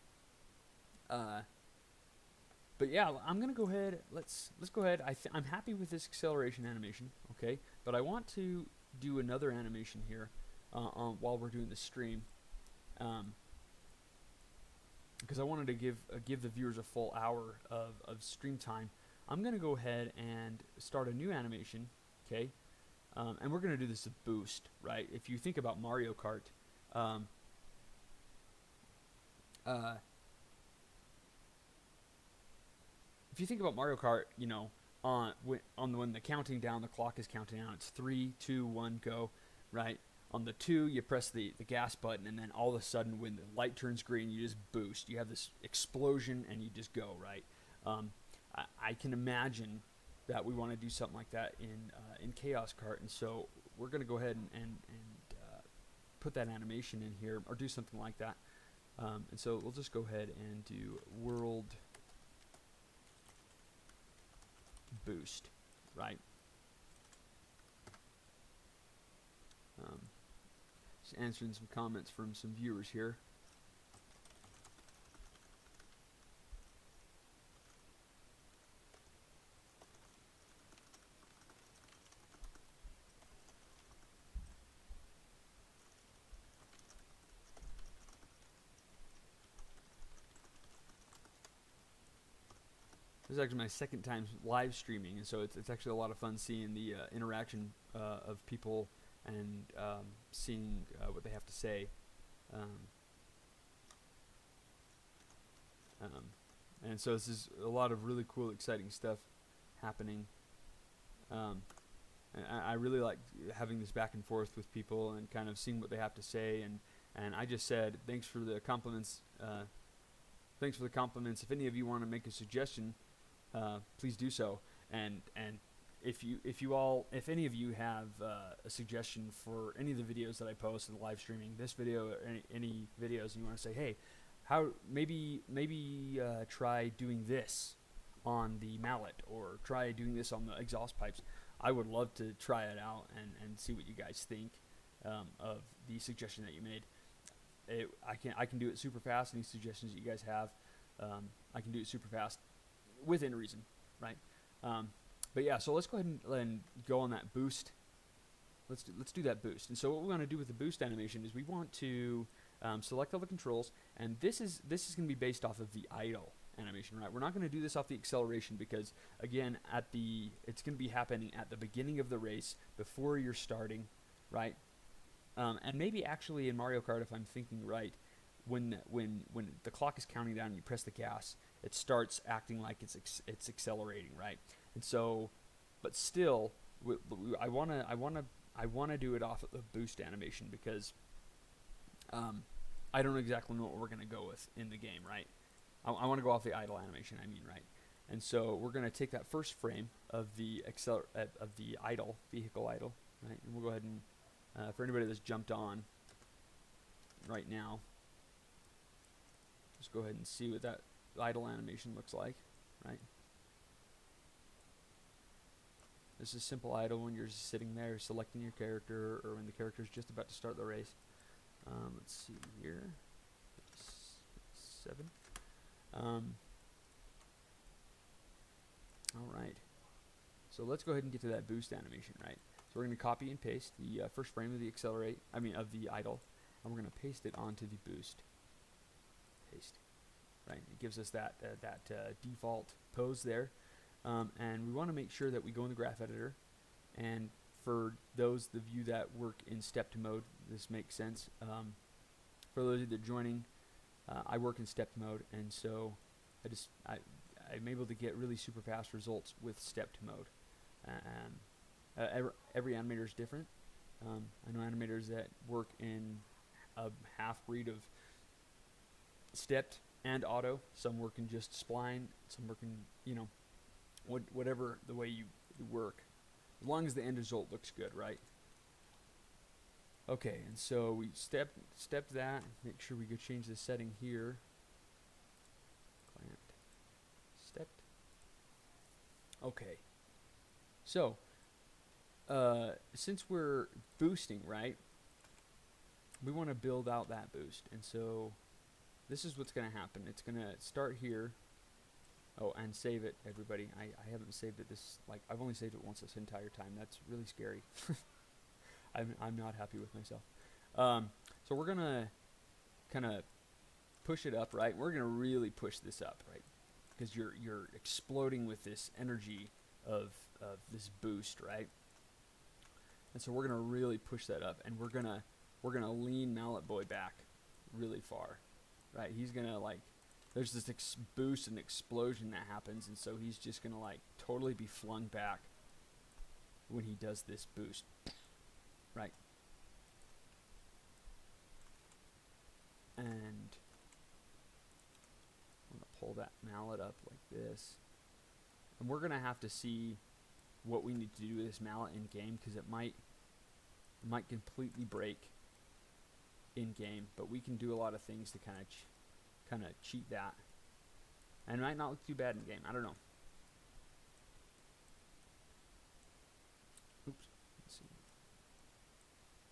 A: But yeah, I'm gonna go ahead. Let's go ahead. I'm happy with this acceleration animation, okay? But I want to do another animation here while we're doing the stream, because I wanted to give the viewers a full hour of stream time. I'm gonna go ahead and start a new animation, okay? And we're gonna do this with boost, right? If you think about Mario Kart, if you think about Mario Kart, when the counting down, the clock is counting down. It's 3, 2, 1, go, right? On the 2, you press the gas button, and then all of a sudden, when the light turns green, you just boost. You have this explosion, and you just go, right? I can imagine that we want to do something like that in Chaos Kart, and so we're going to go ahead and put that animation in here, or do something like that. And so we'll just go ahead and do world boost, right? Just answering some comments from some viewers here. This is actually my second time live streaming, and so it's actually a lot of fun seeing the interaction of people and seeing what they have to say. And so this is a lot of really cool, exciting stuff happening. And I really like having this back and forth with people and kind of seeing what they have to say. And I just said, thanks for the compliments. Thanks for the compliments. If any of you want to make a suggestion, please do so. And if any of you have a suggestion for any of the videos that I post in the live streaming, this video or any videos, and you want to say, hey, how maybe try doing this on the mallet, or try doing this on the exhaust pipes, I would love to try it out and see what you guys think of the suggestion that you made. I can do it super fast. Any suggestions that you guys have, I can do it super fast within reason, right? But yeah, so let's go ahead and go on that boost. Let's do that boost. And so what we want to do with the boost animation is we want to select all the controls, and this is going to be based off of the idle animation, right? We're not going to do this off the acceleration because, again, it's going to be happening at the beginning of the race before you're starting, right? And maybe actually in Mario Kart, if I'm thinking right, when the clock is counting down and you press the gas, it starts acting like it's accelerating, right? And so, but still, I wanna do it off of the boost animation because I don't exactly know what we're gonna go with in the game, right? I want to go off the idle animation, right? And so we're gonna take that first frame of the idle vehicle idle, right? And we'll go ahead and for anybody that's jumped on right now, just go ahead and see what that idle animation looks like, right? This is simple idle when you're just sitting there selecting your character, or when the character is just about to start the race. Let's see here, 7. All right. So let's go ahead and get to that boost animation, right? So we're going to copy and paste the first frame of the of the idle, and we're going to paste it onto the boost. Paste, right? It gives us that default pose there, and we want to make sure that we go in the graph editor. And for those of you that work in stepped mode, this makes sense. For those of you that are joining, I work in stepped mode, and so I'm able to get really super fast results with stepped mode. Every animator is different. I know animators that work in a half-breed of stepped and auto. Some work in just spline. Some work in, whatever the way you work. As long as the end result looks good, right? Okay, and so we stepped that. Make sure we go change the setting here. Clamped. Stepped. Okay. So, since we're boosting, right, we want to build out that boost. And so this is what's going to happen. It's going to start here. Oh, and save it, everybody. I haven't saved it I've only saved it once this entire time. That's really scary. I'm not happy with myself. So we're going to kind of push it up, right? We're going to really push this up, right? Because you're exploding with this energy of this boost, right? And so we're going to really push that up, and we're going to lean Mallet Boy back really far, right? He's going to there's this boost and explosion that happens, and so he's just going to totally be flung back when he does this boost, right? And I'm going to pull that mallet up like this, and we're going to have to see what we need to do with this mallet in game, because it might completely break in game, but we can do a lot of things to kind of cheat that, and it might not look too bad in game. I don't know. Oops. Let's see.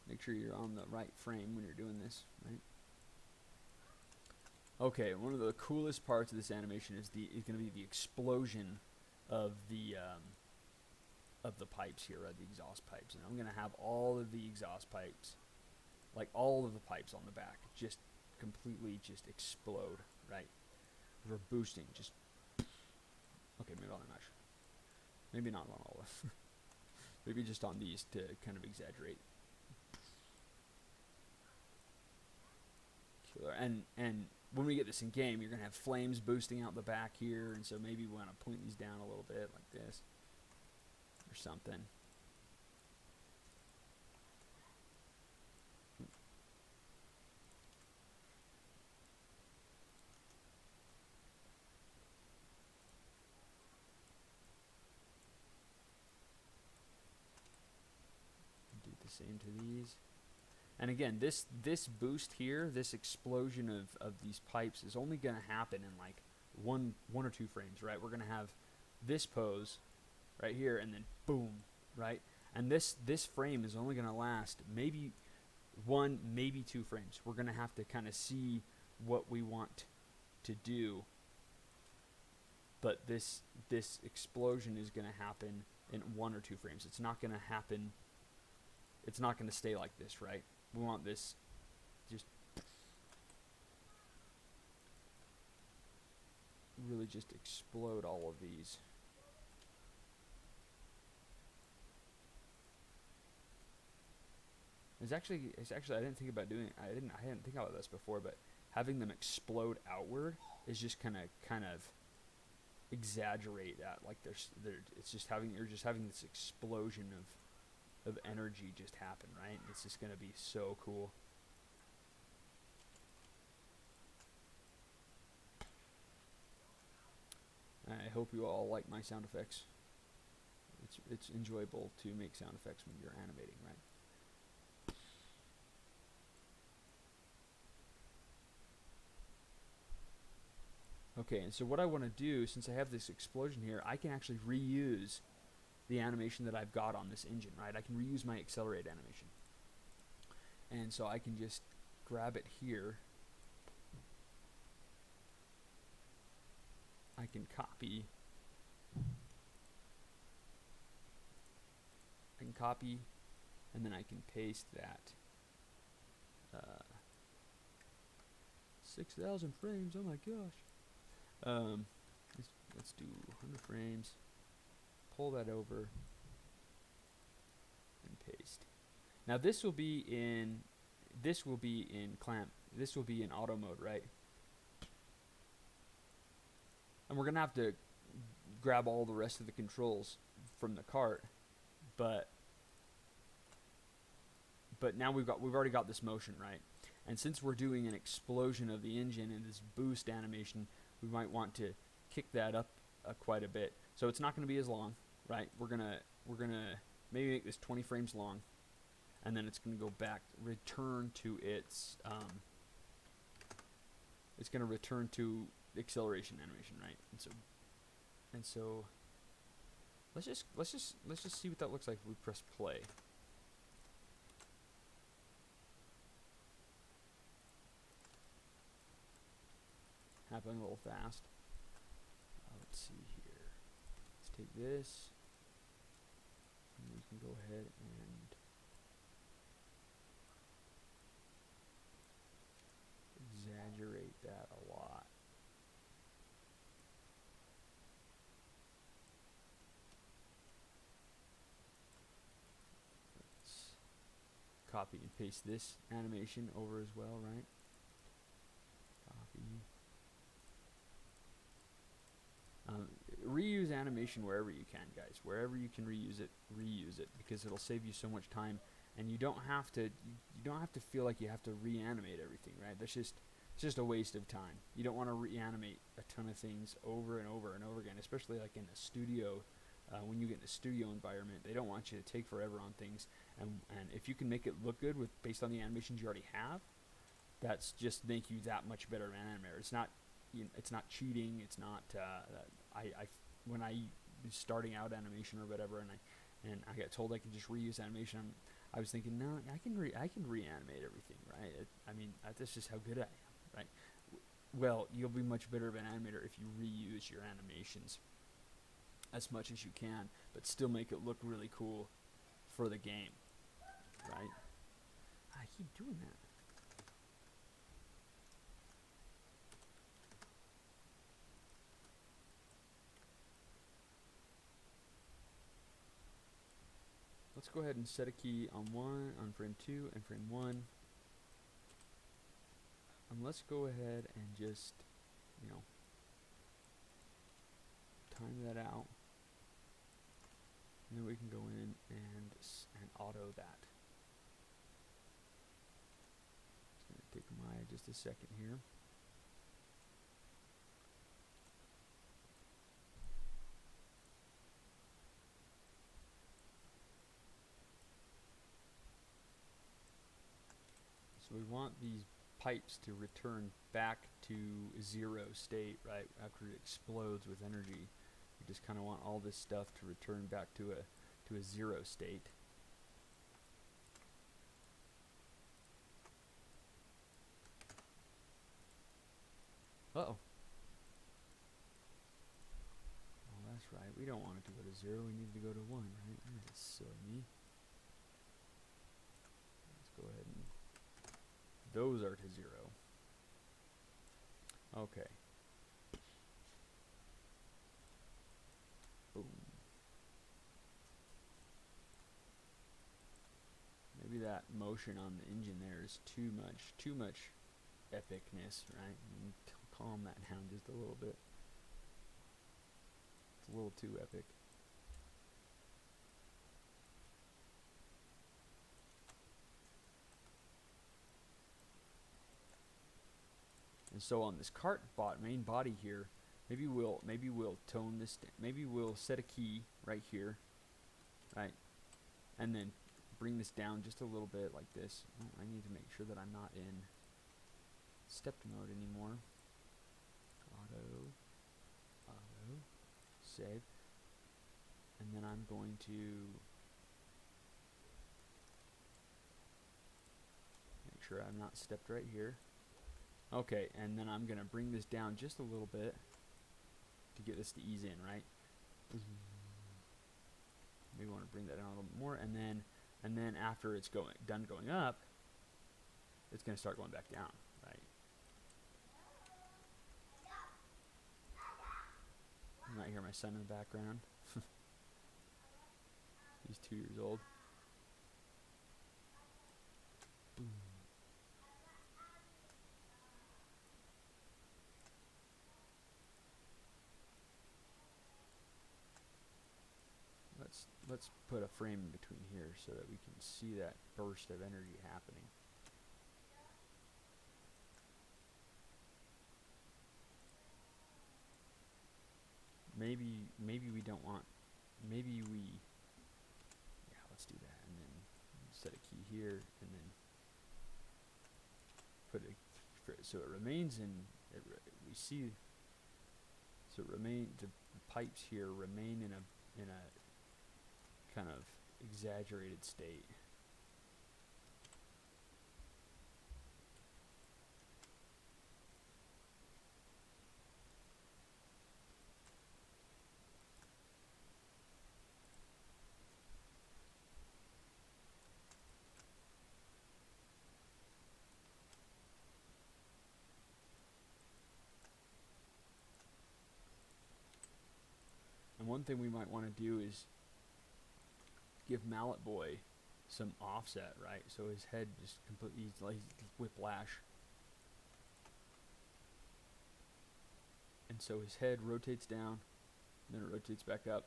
A: Make sure you're on the right frame when you're doing this, right? Okay, one of the coolest parts of this animation is going to be the explosion of the pipes here, the exhaust pipes, and I'm going to have all of the exhaust pipes, all of the pipes on the back, just completely just explode, right? We're boosting, just okay. Maybe on that, maybe not on all of them. Maybe just on these to kind of exaggerate. Killer. And when we get this in game, you're gonna have flames boosting out the back here, and so maybe we want to point these down a little bit like this or something. same to these. And again, this boost here, this explosion of these pipes is only going to happen in like one or two frames, right? We're going to have this pose right here, and then boom, right? And this frame is only going to last maybe 1, maybe 2 frames. We're going to have to kind of see what we want to do. But this explosion is going to happen in 1 or 2 frames. It's not going to happen. It's not going to stay like this, right? We want this just really just explode all of these. It's actually I didn't think about doing I hadn't think about this before, but having them explode outward is just kind of exaggerate that, like it's just you're just having this explosion of energy just happen, right? It's just gonna be so cool. I hope you all like my sound effects. It's enjoyable to make sound effects when you're animating, right? Okay, and so what I want to do, since I have this explosion here, I can actually reuse the animation that I've got on this engine, right? I can reuse my accelerate animation. And so I can just grab it here. I can copy. And then I can paste that. 6,000 frames, oh my gosh. Let's do 100 frames. Pull that over and paste. Now this will be in clamp. This will be in auto mode, right? And we're gonna have to grab all the rest of the controls from the cart, but now we've already got this motion, right? And since we're doing an explosion of the engine and this boost animation, we might want to kick that up quite a bit. So it's not going to be as long, right? We're gonna maybe make this 20 frames long, and then it's going to go back, return to its it's going to return to acceleration animation, right? And so let's just see what that looks like if we press play. Happening a little fast. Let's see here. Let's take this, and we can go ahead and exaggerate that a lot. Let's copy and paste this animation over as well, right? Copy. Reuse animation wherever you can, guys. Wherever you can reuse it, because it'll save you so much time, and you don't have to feel like you have to reanimate everything, right? It's just a waste of time. You don't want to reanimate a ton of things over and over and over again, especially like in a studio. When you get in a studio environment, they don't want you to take forever on things, and if you can make it look good based on the animations you already have, that's just make you that much better of an animator. It's not cheating. It's not. When I was starting out animation or whatever, and I got told I could just reuse animation, I was thinking, no, I can reanimate everything, right? That's just how good I am, right? Well, you'll be much better of an animator if you reuse your animations as much as you can, but still make it look really cool for the game, right? I keep doing that. Let's go ahead and set a key on frame 2 and frame 1. And let's go ahead and just, time that out. And then we can go in and auto that. It's going to take just a second here. we want these pipes to return back to 0 state, right? After it explodes with energy. We just kind of want all this stuff to return back to a 0 state. Uh-oh. Oh, that's right. We don't want it to go to 0. We need to go to 1, right? That is silly me. Let's go ahead and... Those are to 0. Okay. Boom. Maybe that motion on the engine there is too much epicness, right? And calm that down just a little bit. It's a little too epic. And so on this cart main body here, maybe we'll tone this. Maybe we'll set a key right here, right, and then bring this down just a little bit like this. Oh, I need to make sure that I'm not in stepped mode anymore. Auto, save, and then I'm going to make sure I'm not stepped right here. Okay, and then I'm going to bring this down just a little bit to get this to ease in, right? Maybe want to bring that down a little bit more, and then after it's done going up, it's going to start going back down, right? You might hear my son in the background. He's 2 years old. Boom. Let's put a frame in between here so that we can see that burst of energy happening. Maybe we don't want, maybe we, yeah, let's do that, and then set a key here, and then put it, so it remains in, we see, so it the pipes here remain in a kind of exaggerated state. And one thing we might want to do is give Mallet Boy some offset, right? So his head just completely, he's like whiplash. And so his head rotates down, then it rotates back up.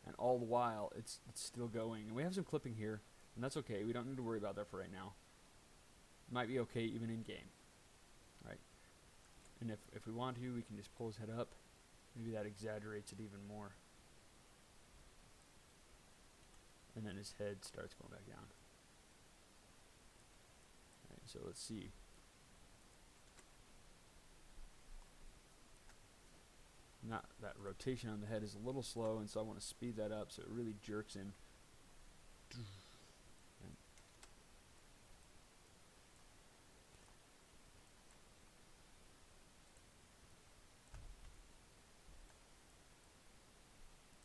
A: And all the while, it's still going. And we have some clipping here, and that's okay. We don't need to worry about that for right now. It might be okay even in game, right? And if we want to, we can just pull his head up. Maybe that exaggerates it even more. And then his head starts going back down. Right, so let's see. Not that rotation on the head is a little slow, and so I want to speed that up so it really jerks in.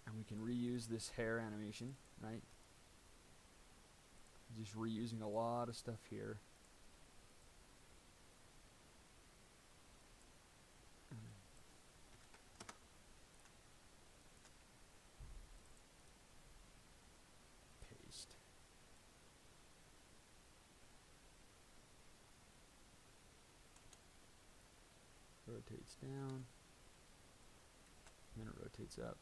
A: And we can reuse this hair animation, right? Just reusing a lot of stuff here. Paste. Rotates down. And then it rotates up.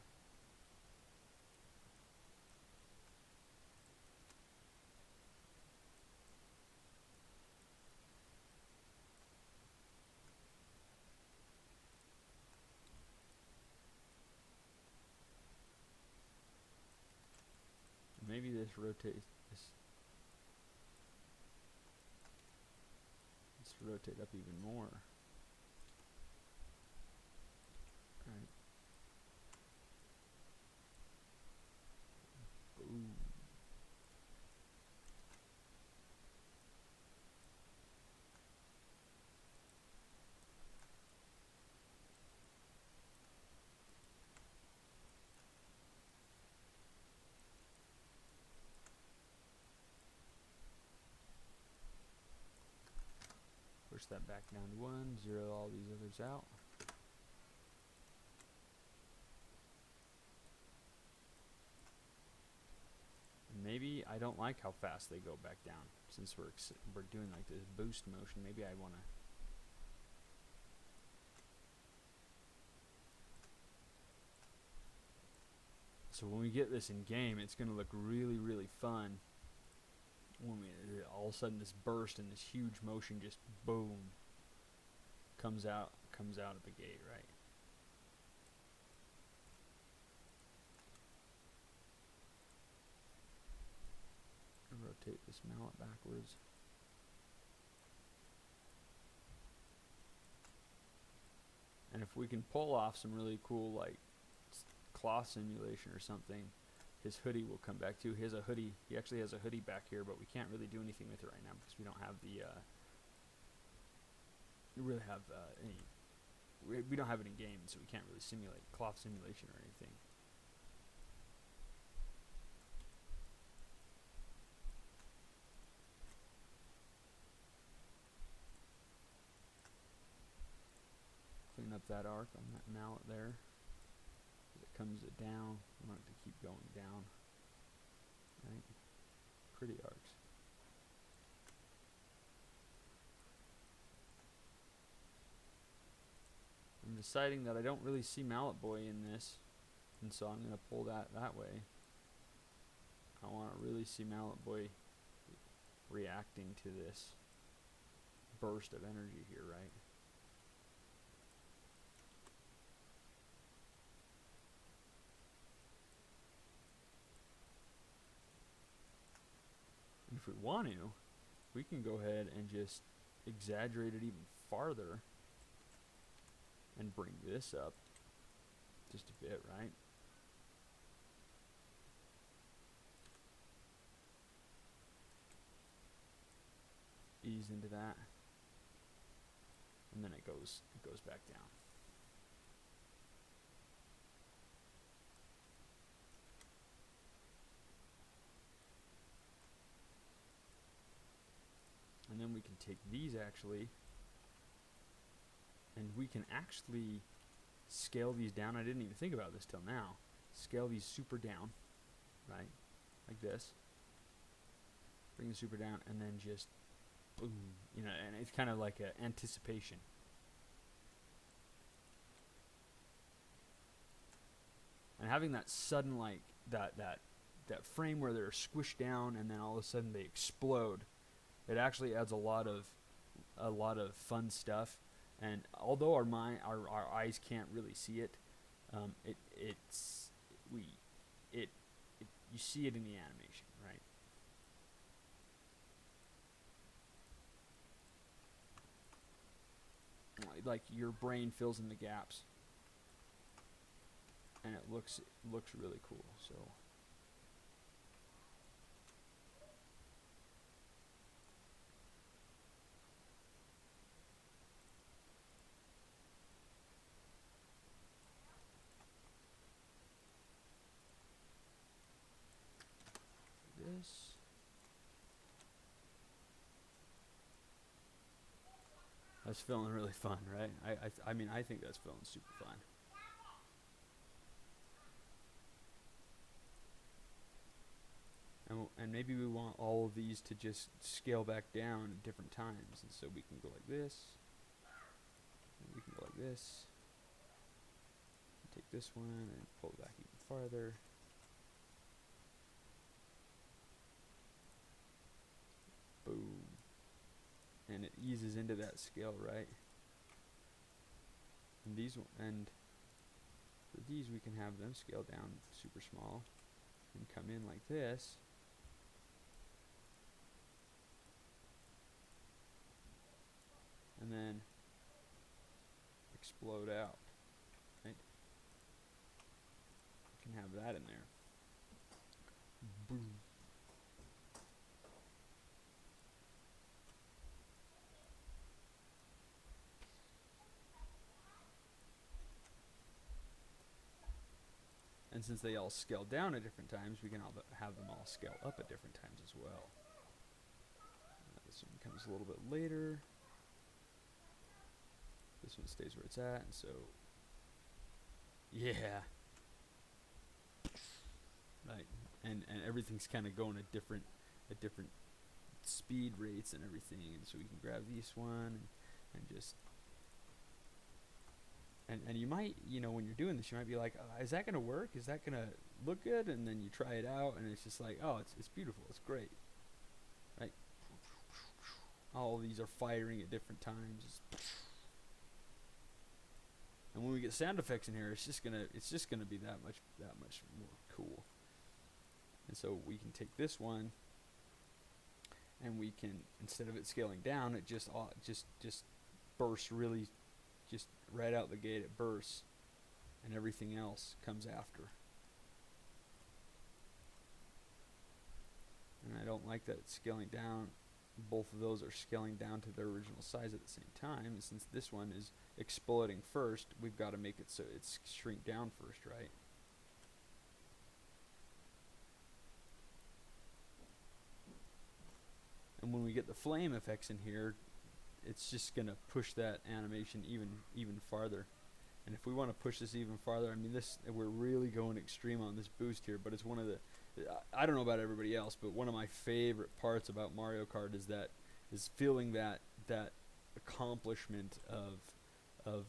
A: Maybe this rotates. rotate up even more. Right. Boom. Push that back down to 1, 0 all these others out. And maybe I don't like how fast they go back down. Since we're doing like this boost motion, maybe I want to. So when we get this in game, it's going to look really, really fun. When we all of a sudden this burst and this huge motion just boom comes out of the gate, right? Rotate this mallet backwards. And if we can pull off some really cool like cloth simulation or something, his hoodie will come back too. He has a hoodie. He actually has a hoodie back here, but we can't really do anything with it right now because we don't have the. We don't have it in game, so we can't really simulate cloth simulation or anything. Clean up that arc on that mallet there. It comes down. We want it to keep going down. Right? Pretty arcs. I'm deciding that I don't really see Mallet Boy in this, and so I'm going to pull that way. I want to really see Mallet Boy reacting to this burst of energy here, right? And if we want to, we can go ahead and just exaggerate it even farther and bring this up just a bit, right? Ease into that, and then it goes back down. And then we can take these actually, and we can actually scale these down. I didn't even think about this till now. Scale these super down, right? Like this. Bring the super down, and then just boom, you know, and it's kind of like an anticipation. And having that sudden, like, that frame where they're squished down and then all of a sudden they explode, it actually adds a lot of fun stuff. And although our eyes can't really see it, you see it in the animation, right? Like your brain fills in the gaps, and it looks really cool. So. This. That's feeling really fun, right? I mean, I think that's feeling super fun. And maybe we want all of these to just scale back down at different times, and so we can go like this. And we can go like this. Take this one and pull it back even farther. Boom. And it eases into that scale, right? And for these we can have them scale down super small and come in like this. and then explode out. Right? You can have that in there. Boom. And since they all scale down at different times, we can have them all scale up at different times as well. This one comes a little bit later. This one stays where it's at, and so yeah, right. And everything's kind of going at different speed rates and everything, and so we can grab this one and just. And you might, you know, when you're doing this, you might be like, is that going to work? Is that going to look good? And then you try it out, and it's just like, oh, it's beautiful. It's great. Right? All of these are firing at different times. And when we get sound effects in here, it's just gonna be that much more cool. And so we can take this one, and we can, instead of it scaling down, it just bursts really. Just right out the gate it bursts, and everything else comes after. And I don't like that it's scaling down. Both of those are scaling down to their original size at the same time, and since this one is exploding first, we've got to make it so it's shrink down first, right? And when we get the flame effects in here, it's just going to push that animation even farther. And if we want to push this even farther, I mean, we're really going extreme on this boost here, but it's one of the, I don't know about everybody else, but one of my favorite parts about Mario Kart is feeling that accomplishment of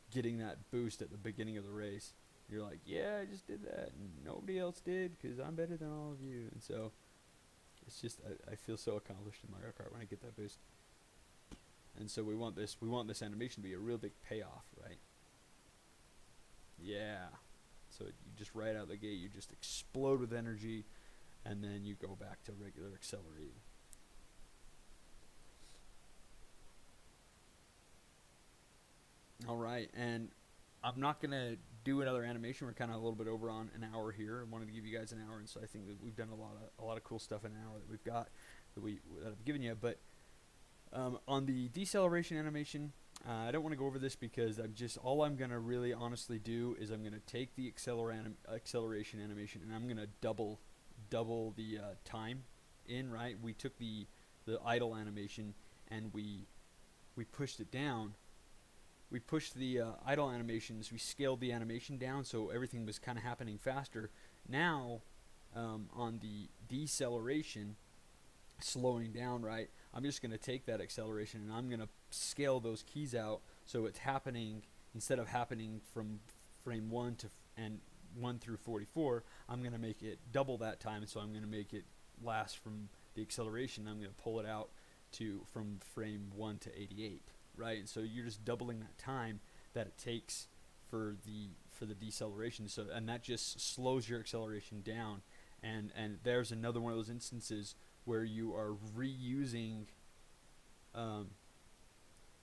A: getting that boost at the beginning of the race. You're like, yeah, I just did that, and nobody else did, because I'm better than all of you. And so it's just, I feel so accomplished in Mario Kart when I get that boost. And so we want this animation to be a real big payoff, right? Yeah. So you just right out the gate, you just explode with energy, and then you go back to regular accelerating. All right, and I'm not gonna do another animation. We're kind of a little bit over on an hour here. I wanted to give you guys an hour, and so I think that we've done a lot of cool stuff in an hour that we've got that I've given you, but. On the deceleration animation, I don't want to go over this because all I'm going to really honestly do is I'm going to take the acceleration animation and I'm going to double the time in, right? We took the idle animation and we pushed it down. We pushed the idle animations, we scaled the animation down so everything was kind of happening faster. Now, on the deceleration, slowing down, right? I'm just going to take that acceleration and I'm going to scale those keys out so it's happening, instead of happening from frame 1 through 44, I'm going to make it double that time. So I'm going to make it last from the acceleration. I'm going to pull it out from frame 1 to 88, right? And so you're just doubling that time that it takes for the deceleration. So, and that just slows your acceleration down. And there's another one of those instances where you are reusing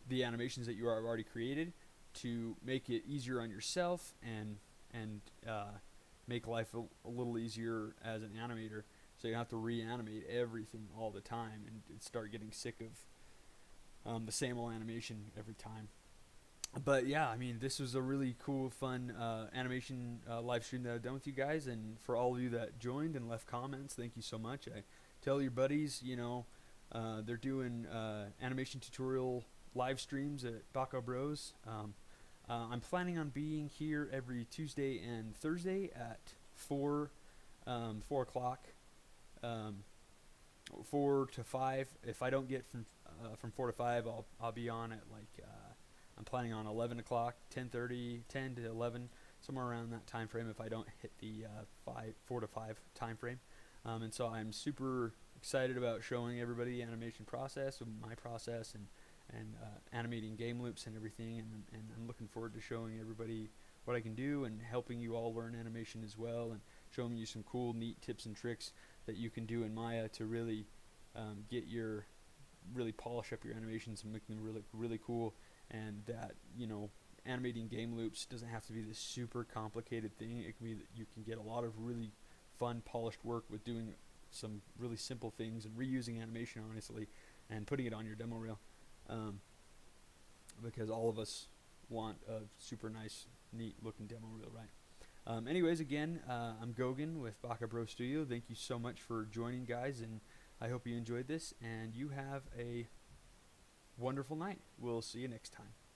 A: the animations that you have already created to make it easier on yourself and make life a little easier as an animator. So you don't have to reanimate everything all the time and start getting sick of the same old animation every time. But yeah, I mean, this was a really cool, fun animation live stream that I've done with you guys, and for all of you that joined and left comments, thank you so much. Tell your buddies, you know, they're doing animation tutorial live streams at Baka Bros. I'm planning on being here every Tuesday and Thursday at 4 o'clock, 4 to 5. If I don't get from 4 to 5, I'll be on at like I'm planning on 11 o'clock, 10:30, 10 to 11, somewhere around that time frame. If I don't hit the 4 to 5 time frame. And so I'm super excited about showing everybody the animation process, my process, and animating game loops and everything. And I'm looking forward to showing everybody what I can do and helping you all learn animation as well, and showing you some cool, neat tips and tricks that you can do in Maya to really get your really polish up your animations and make them really cool, and that, you know, animating game loops doesn't have to be this super complicated thing. It can be that you can get a lot of really fun, polished work with doing some really simple things and reusing animation, honestly, and putting it on your demo reel, because all of us want a super nice, neat looking demo reel, right? Anyways, again, I'm Gogan with Baka Bro Studio. Thank you so much for joining, guys, and I hope you enjoyed this, and you have a wonderful night. We'll see you next time.